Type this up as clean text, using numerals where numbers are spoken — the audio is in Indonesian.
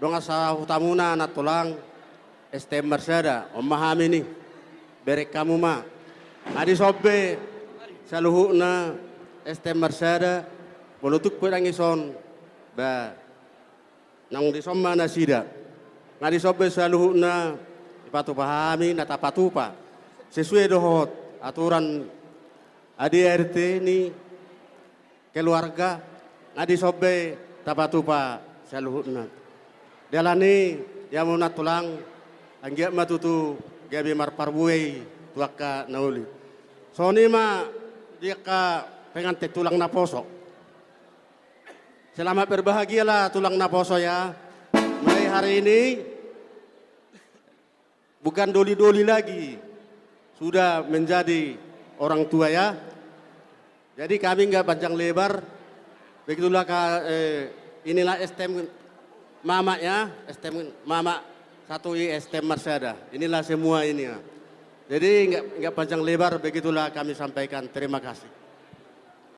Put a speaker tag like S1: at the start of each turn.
S1: Dong asa utamuna na tulang STM Marsada, memahami nih, berek kamu mah. Adi sobe, saluhu na STM Marsada, menutup pedang ison, ba, nang disoma na sida. Ngadi sobe saluhu na, ipatu pahami, natapatupa. Sesuai dohot, aturan ADRT ini, keluarga, ngadi sobe, tapatupa, saluhu na. Dalani, yang mau tulang, anggiat matutu gabi marparbuai tuaka nauli. Soni ma dia ka pengantin tulang naposo. Selamat berbahagialah tulang naposo ya. Mulai hari ini bukan doli-doli lagi. Sudah menjadi orang tua ya. Jadi kami nggak panjang lebar. Begitulah inilah STM Mama ya, STM Mama 1I STM Marsada. Inilah semua ini ya. Jadi nggak panjang lebar, begitulah kami sampaikan. Terima kasih.